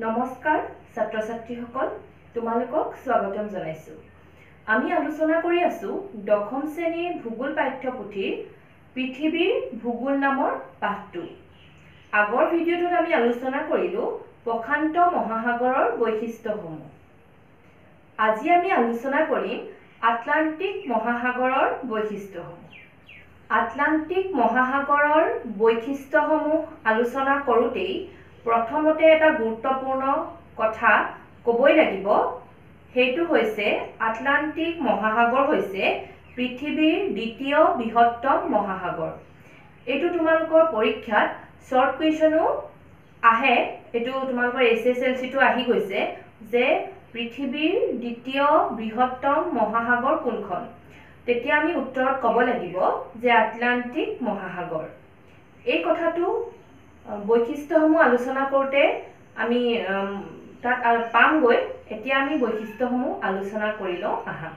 নমস্কাৰ ছাত্ৰ ছাত্ৰীসকল তোমালোকক স্বাগতম জনাইছো। আমি আলোচনা কৰি আছো দশম শ্ৰেণীৰ ভূগোল পাঠ্যপুথিৰ পৃথিৱীৰ ভূগোল নামৰ পাঠটো। আগৰ ভিডিঅ'টোত আমি আলোচনা কৰিলো প্ৰশান্ত মহাসাগৰৰ বৈশিষ্ট্যসমূহ। আজি আমি আলোচনা কৰিম আটলান্টিক মহাসাগৰৰ বৈশিষ্ট্যসমূহ। আটলান্টিক মহাসাগৰৰ বৈশিষ্ট্যসমূহ আলোচনা কৰোঁতেই প্ৰথমতে এটা গুৰুত্বপূৰ্ণ কথা ক'বই লাগিব, সেইটো হৈছে আটলান্টিক মহাসাগৰ হৈছে পৃথিৱীৰ দ্বিতীয় বৃহত্তম মহাসাগৰ। এইটো তোমালোকৰ পৰীক্ষাত শৰ্ট কুৱেশ্যনো আহে, এইটো তোমালোকৰ SSLCটো আহি গৈছে যে পৃথিৱীৰ দ্বিতীয় বৃহত্তম মহাসাগৰ কোনখন। তেতিয়া আমি উত্তৰত ক'ব লাগিব যে আটলান্টিক মহাসাগৰ। এই কথাটো বৈশিষ্ট্যসমূহ আলোচনা কৰোঁতে আমি তাত পামগৈ। এতিয়া আমি বৈশিষ্ট্যসমূহ আলোচনা কৰি লওঁ আহা।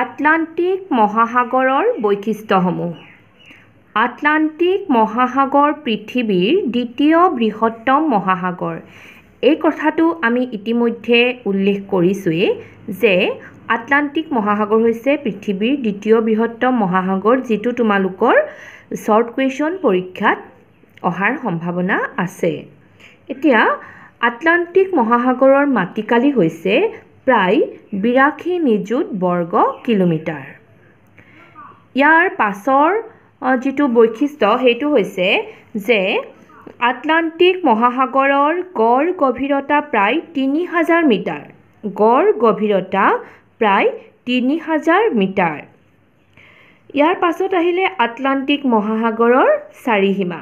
আটলান্টিক মহাসাগৰৰ বৈশিষ্ট্যসমূহ। আটলান্টিক মহাসাগৰ পৃথিৱীৰ দ্বিতীয় বৃহত্তম মহাসাগৰ। এই কথাটো আমি ইতিমধ্যে উল্লেখ কৰিছোঁৱেই যে আটলান্টিক মহাসাগৰ হৈছে পৃথিৱীৰ দ্বিতীয় বৃহত্তম মহাসাগৰ, যিটো তোমালোকৰ শৰ্ট কুৱেশ্যন পৰীক্ষাত অহাৰ সম্ভাৱনা আছে। এতিয়া আটলান্টিক মহাসাগৰৰ মাটিকালি হৈছে প্ৰায় 82 নিযুত বৰ্গ কিলোমিটাৰ। ইয়াৰ পাছৰ যিটো বৈশিষ্ট্য সেইটো হৈছে যে আটলান্টিক মহাসাগৰৰ গড় গভীৰতা প্ৰায় 3000 মিটাৰ। গড় গভীৰতা প্ৰায় 3000 মিটাৰ। ইয়াৰ পাছত আহিলে আটলান্টিক মহাসাগৰৰ চাৰিসীমা।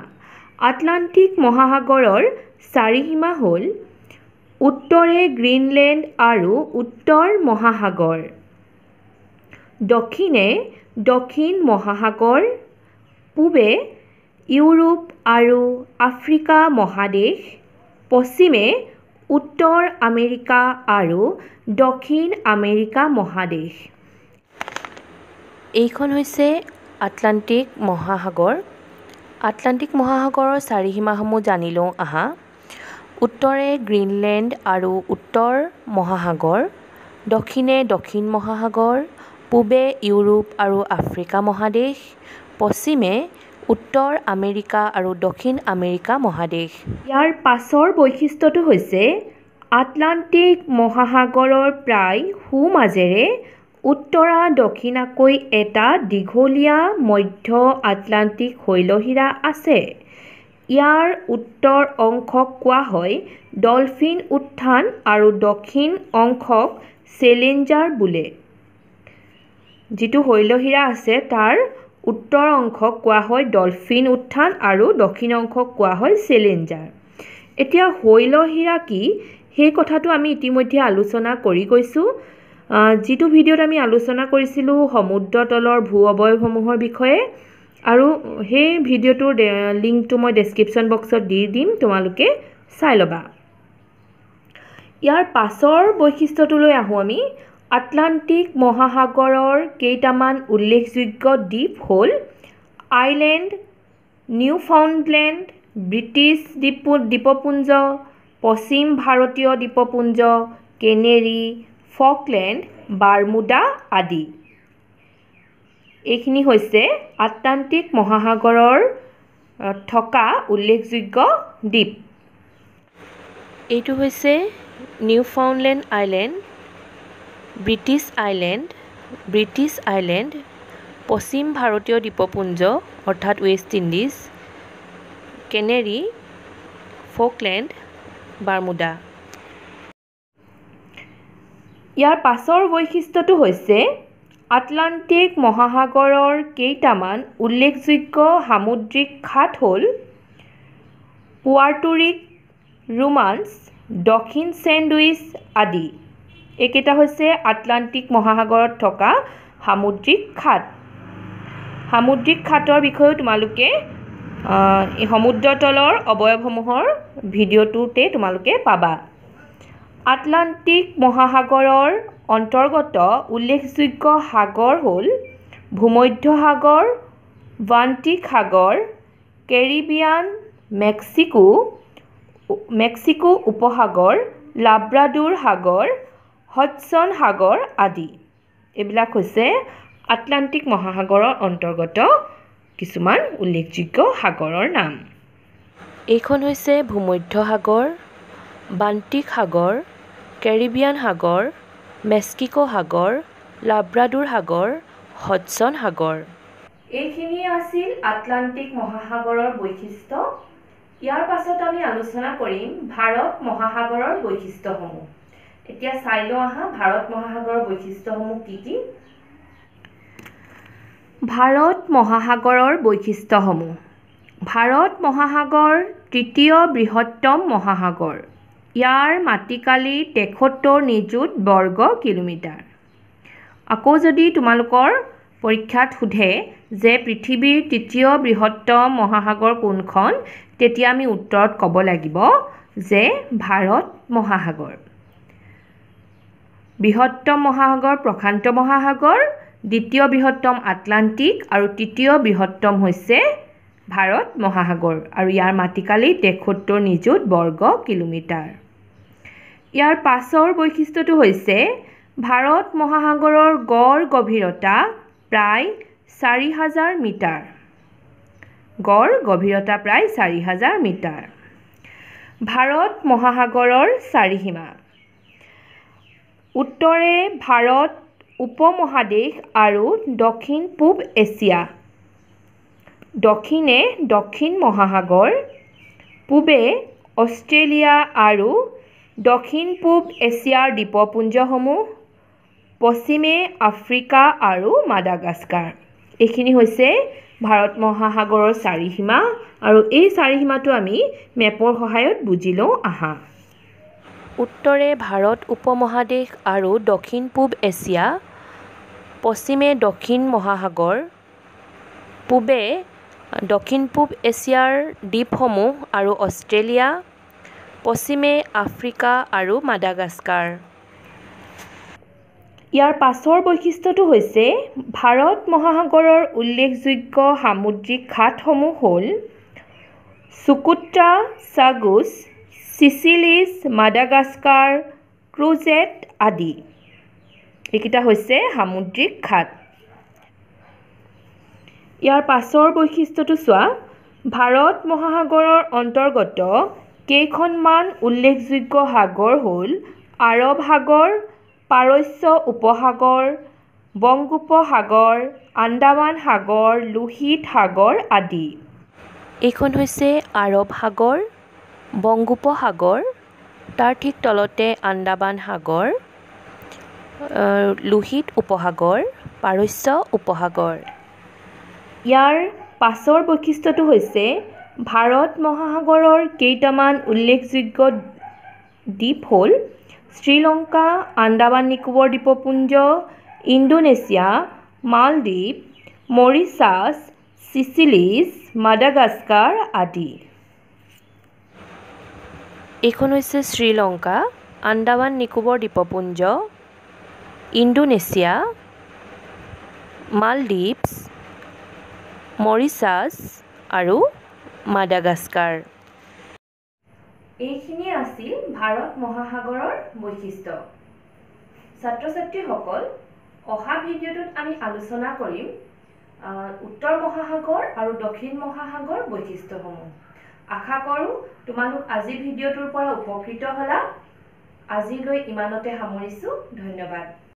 আটলান্টিক মহাসাগৰৰ চাৰিসীমা হ'ল উত্তৰে গ্ৰীণলেণ্ড আৰু উত্তৰ মহাসাগৰ, দক্ষিণে দক্ষিণ মহাসাগৰ, পূবে ইউৰোপ আৰু আফ্ৰিকা মহাদেশ, পশ্চিমে উত্তৰ আমেৰিকা আৰু দক্ষিণ আমেৰিকা মহাদেশ। এইখন হৈছে আটলান্টিক মহাসাগৰ। আটলান্টিক মহাসাগৰৰ চাৰিসীমাসমূহ জানি লওঁ আহা। উত্তৰে গ্ৰীণলেণ্ড আৰু উত্তৰ মহাসাগৰ, দক্ষিণে দক্ষিণ মহাসাগৰ, পূবে ইউৰোপ আৰু আফ্ৰিকা মহাদেশ, পশ্চিমে উত্তৰ আমেৰিকা আৰু দক্ষিণ আমেৰিকা মহাদেশ। ইয়াৰ পাছৰ বৈশিষ্ট্যটো হৈছে আটলান্টিক মহাসাগৰৰ প্ৰায় সোঁমাজেৰে উত্তৰা দক্ষিণাকৈ এটা দীঘলীয়া মধ্য আটলান্টিক শৈলশিৰা আছে। ইয়াৰ উত্তৰ অংশক কোৱা হয় ডলফিন উত্থান আৰু দক্ষিণ অংশক চেলেঞ্জাৰ বোলে। যিটো শৈলশিৰা আছে তাৰ উত্তৰ অংশক কোৱা হয় ডলফিন উত্থান আৰু দক্ষিণ অংশক কোৱা হয় চেলেঞ্জাৰ। এতিয়া শৈলশিৰা কি সেই কথাটো আমি ইতিমধ্যে আলোচনা কৰি গৈছোঁ। যিটো ভিডিঅ'ত আমি আলোচনা কৰিছিলোঁ সমুদ্ৰ তলৰ ভূ অৱয়ৱসমূহৰ বিষয়ে, আৰু সেই ভিডিঅ'টোৰ লিংকটো মই ডেছক্ৰিপশ্যন বক্সত দি দিম, তোমালোকে চাই ল'বা। ইয়াৰ পাছৰ বৈশিষ্ট্যটোলৈ আহোঁ আমি। আটলান্টিক মহাসাগৰৰ কেইটামান উল্লেখযোগ্য দ্বীপ হ'ল আইলেণ্ড, নিউফাউণ্ডলেণ্ড, ব্ৰিটিছ দ্বীপপুঞ্জ, পশ্চিম ভাৰতীয় দ্বীপপুঞ্জ, কেনেৰী, ফকলেণ্ড, বাৰ্মুডা আদি। এইখিনি হৈছে আটলান্টিক মহাসাগৰৰ থকা উল্লেখযোগ্য দ্বীপ। এইটো হৈছে নিউফাউণ্ডলেণ্ড আইলেণ্ড, ব্ৰিটিছ আইলেণ্ড, পশ্চিম ভাৰতীয় দ্বীপপুঞ্জ অৰ্থাৎ West Indies, Canary, Falkland, Bermuda. ইয়াৰ পাছৰ বৈশিষ্ট্যটো হৈছে আটলান্টিক মহাসাগৰৰ কেইটামান উল্লেখযোগ্য সামুদ্ৰিক খাত হ'ল পুৱাৰ্টো ৰোমান্স, দক্ষিণ চেণ্ডউইচ আদি। এইকেইটা হৈছে আটলান্টিক মহাসাগৰত থকা সামুদ্ৰিক খাত। সামুদ্ৰিক খাতৰ বিষয়েও তোমালোকে সমুদ্ৰ তলৰ অৱয়ৱসমূহৰ ভিডিঅ'টোতে তোমালোকে পাবা। আটলান্টিক মহাসাগৰৰ অন্তৰ্গত উল্লেখযোগ্য সাগৰ হ'ল ভূমধ্য সাগৰ, বাল্টিক সাগৰ, কেৰিবিয়ান, মেক্সিকো, মেক্সিকো উপসাগৰ, লাব্ৰাডোৰ সাগৰ, হডছন সাগৰ আদি। এইবিলাক হৈছে আটলান্টিক মহাসাগৰৰ অন্তৰ্গত কিছুমান উল্লেখযোগ্য সাগৰৰ নাম। এইখন হৈছে ভূমধ্য সাগৰ, বাল্টিক সাগৰ, কেৰিবিয়ান সাগৰ, মেক্সিকো সাগৰ, লাব্ৰাডোৰ সাগৰ, হডছন সাগৰ। এইখিনি আছিল আটলান্টিক মহাসাগৰৰ বৈশিষ্ট্য। ইয়াৰ পাছত আমি আলোচনা কৰিম ভাৰত মহাসাগৰৰ বৈশিষ্ট্যসমূহ। এতিয়া চাই লওঁ আহা ভাৰত মহাসাগৰৰ বৈশিষ্ট্যসমূহ কি কি। ভাৰত মহাসাগৰৰ বৈশিষ্ট্যসমূহ। ভাৰত মহাসাগৰ তৃতীয় বৃহত্তম মহাসাগৰ। ইয়াৰ মাটিকালি ৭৩ নিযুত বৰ্গ কিলোমিটাৰ। আকৌ যদি তোমালোকৰ পৰীক্ষাত সোধে যে পৃথিৱীৰ তৃতীয় বৃহত্তম মহাসাগৰ কোনখন, তেতিয়া আমি উত্তৰত ক'ব লাগিব যে ভাৰত মহাসাগৰ। বৃহত্তম মহাসাগৰ প্ৰশান্ত মহাসাগৰ, দ্বিতীয় বৃহত্তম আটলান্টিক আৰু তৃতীয় বৃহত্তম হৈছে ভাৰত মহাসাগৰ আৰু ইয়াৰ মাটিকালি ৭৩ নিযুত বৰ্গ কিলোমিটাৰ। ইয়াৰ পাছৰ বৈশিষ্ট্যটো হৈছে ভাৰত মহাসাগৰৰ গড় গভীৰতা প্ৰায় ৪,০০০ মিটাৰ। গড় গভীৰতা প্ৰায় ৪,০০০ মিটাৰ। ভাৰত মহাসাগৰৰ চাৰিসীমা। উত্তৰে ভাৰত উপমহাদেশ আৰু দক্ষিণ পূব এছিয়া। দক্ষিণে দক্ষিণ মহাসাগৰ, পূবে অষ্ট্ৰেলিয়া আৰু দক্ষিণ পূব এছিয়াৰ দ্বীপপুঞ্জসমূহ, পশ্চিমে আফ্ৰিকা আৰু মাডাগাস্কাৰ। এইখিনি হৈছে ভাৰত মহাসাগৰৰ চাৰিসীমা আৰু এই চাৰিসীমাটো আমি মেপৰ সহায়ত বুজি লওঁ আহা। উত্তৰে ভাৰত উপমহাদেশ আৰু দক্ষিণ পূব এছিয়া, পশ্চিমে দক্ষিণ মহাসাগৰ, পূবে দক্ষিণ পূব এছিয়াৰ দ্বীপসমূহ আৰু অষ্ট্ৰেলিয়া, পশ্চিমে আফ্ৰিকা আৰু মাডাগাস্কাৰ। ইয়াৰ পাছৰ বৈশিষ্ট্যটো হৈছে ভাৰত মহাসাগৰৰ উল্লেখযোগ্য সামুদ্ৰিক খাতসমূহ হ'ল চুকোট্ৰা, ছাগোছ, চিচিলিছ, মাডাগাস্কাৰ, ক্ৰুজেট আদি। এইকেইটা হৈছে সামুদ্ৰিক খাত। ইয়াৰ পাছৰ বৈশিষ্ট্যটো চোৱা, ভাৰত মহাসাগৰৰ অন্তৰ্গত কেইখনমান উল্লেখযোগ্য সাগৰ হ'ল আৰৱ সাগৰ, পাৰস্য উপসাগৰ, বংগোপসাগৰ, আন্দামান সাগৰ, লোহিত সাগৰ আদি। এইখন হৈছে আৰৱ সাগৰ, বংগোপসাগৰ, তাৰ ঠিক তলতে আন্দামান সাগৰ, লোহিত উপসাগৰ, পাৰস্য উপসাগৰ। ইয়াৰ পাছৰ বৈশিষ্ট্যটো হৈছে ভাৰত মহাসাগৰৰ কেইটামান উল্লেখযোগ্য দ্বীপ হ'ল শ্ৰীলংকা, আন্দামান নিকোবৰ দ্বীপপুঞ্জ, ইণ্ডোনেছিয়া, মালদ্বীপ, মৰিছাছ, চিচিলিছ, মাডাগাস্কাৰ আদি। এইখন হৈছে শ্ৰীলংকা, আন্দামান নিকোবৰ দ্বীপপুঞ্জ, ইণ্ডোনেছিয়া, মালদ্বীপছ, মৰিছাছ আৰু মাডাগাস্কাৰ। এইখিনি আছিল ভাৰত মহাসাগৰৰ বৈশিষ্ট্য। ছাত্ৰ ছাত্ৰীসকল, অহা ভিডিঅ'টোত আমি আলোচনা কৰিম উত্তৰ মহাসাগৰ আৰু দক্ষিণ মহাসাগৰ বৈশিষ্ট্যসমূহ। আশা কৰোঁ তোমালোক আজি ভিডিঅ'টোৰ পৰা উপকৃত হ'লা। আজিলৈ ইমানতে সামৰিছোঁ। ধন্যবাদ।